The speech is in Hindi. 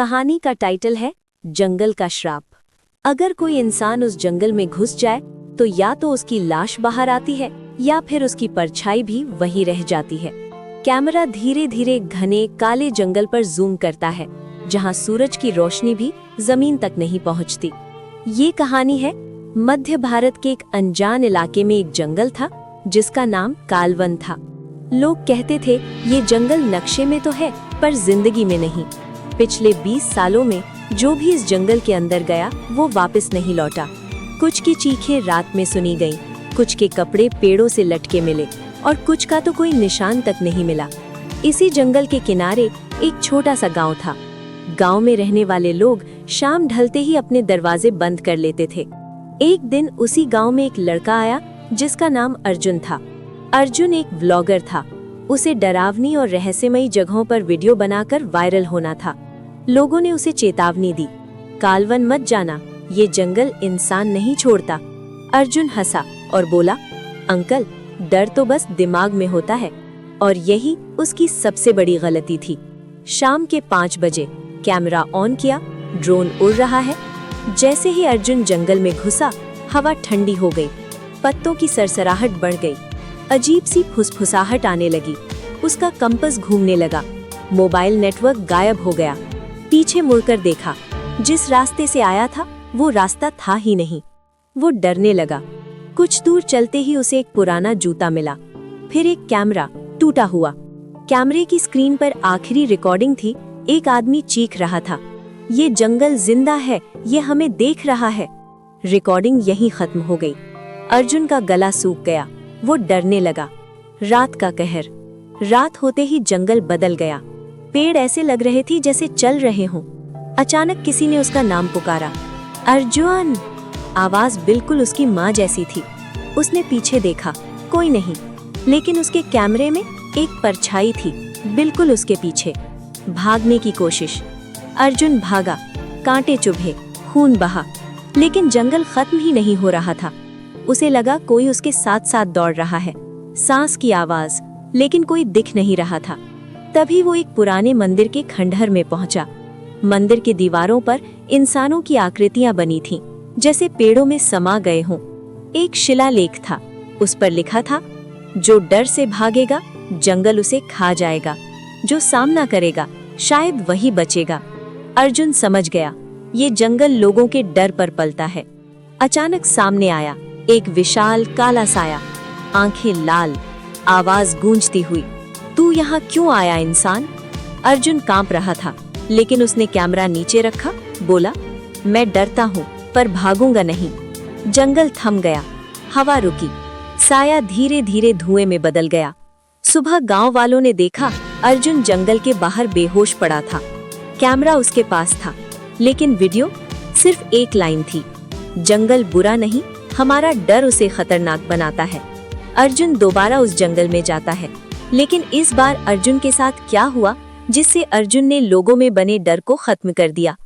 कहानी का टाइटल है जंगल का श्राप। अगर कोई इंसान उस जंगल में घुस जाए तो या तो उसकी लाश बाहर आती है या फिर उसकी परछाई भी वहीं रह जाती है। कैमरा धीरे धीरे घने काले जंगल पर जूम करता है, जहां सूरज की रोशनी भी जमीन तक नहीं पहुंचती। ये कहानी है मध्य भारत के एक अनजान इलाके में एक जंगल था जिसका नाम कालवन था। लोग कहते थे ये जंगल नक्शे में तो है पर जिंदगी में नहीं। पिछले 20 सालों में जो भी इस जंगल के अंदर गया वो वापस नहीं लौटा। कुछ की चीखें रात में सुनी गईं, कुछ के कपड़े पेड़ों से लटके मिले और कुछ का तो कोई निशान तक नहीं मिला। इसी जंगल के किनारे एक छोटा सा गांव था। गांव में रहने वाले लोग शाम ढलते ही अपने दरवाजे बंद कर लेते थे। एक दिन उसी गांव में एक लड़का आया जिसका नाम अर्जुन था। अर्जुन एक व्लॉगर था। उसे डरावनी और रहस्यमयी जगहों पर वीडियो बनाकर वायरल होना था। लोगों ने उसे चेतावनी दी, कालवन मत जाना, ये जंगल इंसान नहीं छोड़ता। अर्जुन हंसा और बोला, अंकल डर तो बस दिमाग में होता है। और यही उसकी सबसे बड़ी गलती थी। शाम के 5 बजे कैमरा ऑन किया, ड्रोन उड़ रहा है। जैसे ही अर्जुन जंगल में घुसा, हवा ठंडी हो गई, पत्तों की सरसराहट बढ़ गई, अजीब सी फुसफुसाहट आने लगी। उसका कंपास घूमने लगा, मोबाइल नेटवर्क गायब हो गया। पीछे मुड़कर देखा, जिस रास्ते से आया था वो रास्ता था ही नहीं। वो डरने लगा। कुछ दूर चलते ही उसे एक पुराना जूता मिला। फिर एक कैमरा टूटा हुआ। कैमरे की स्क्रीन पर आखिरी रिकॉर्डिंग थी। एक आदमी चीख रहा था, ये जंगल जिंदा है, ये हमें देख रहा है। रिकॉर्डिंग यहीं खत्म हो गई। अर्जुन का गला सूख गया। वो डरने लगा। रात का कहर। रात होते ही जंगल बदल गया। पेड़ ऐसे लग रहे थे जैसे चल रहे हों। अचानक किसी ने उसका नाम पुकारा, अर्जुन। आवाज बिल्कुल उसकी माँ जैसी थी। उसने पीछे देखा, कोई नहीं, लेकिन उसके कैमरे में एक परछाई थी, बिल्कुल उसके पीछे। भागने की कोशिश। अर्जुन भागा, कांटे चुभे, खून बहा, लेकिन जंगल खत्म ही नहीं हो रहा था। उसे लगा कोई उसके साथ साथ दौड़ रहा है। सांस की आवाज, लेकिन कोई दिख नहीं रहा था। तभी वो एक पुराने मंदिर के खंडहर में पहुंचा। मंदिर के दीवारों पर इंसानों की आकृतियां बनी थीं, जैसे पेड़ों में समा गए हों। एक शिलालेख था, उस पर लिखा था, जो डर से भागेगा जंगल उसे खा जाएगा, जो सामना करेगा शायद वही बचेगा। अर्जुन समझ गया, ये जंगल लोगों के डर पर पलता है। अचानक सामने आया एक विशाल काला साया, आंखें लाल, आवाज गूंजती हुई, तू यहाँ क्यों आया इंसान? अर्जुन कांप रहा था, लेकिन उसने कैमरा नीचे रखा, बोला, मैं डरता हूँ पर भागूंगा नहीं। जंगल थम गया, हवा रुकी, साया धीरे धीरे धुएं में बदल गया। सुबह गांव वालों ने देखा, अर्जुन जंगल के बाहर बेहोश पड़ा था। कैमरा उसके पास था, लेकिन वीडियो सिर्फ एक लाइन थी, जंगल बुरा नहीं, हमारा डर उसे खतरनाक बनाता है। अर्जुन दोबारा उस जंगल में जाता है, लेकिन इस बार अर्जुन के साथ क्या हुआ जिससे अर्जुन ने लोगों में बने डर को खत्म कर दिया।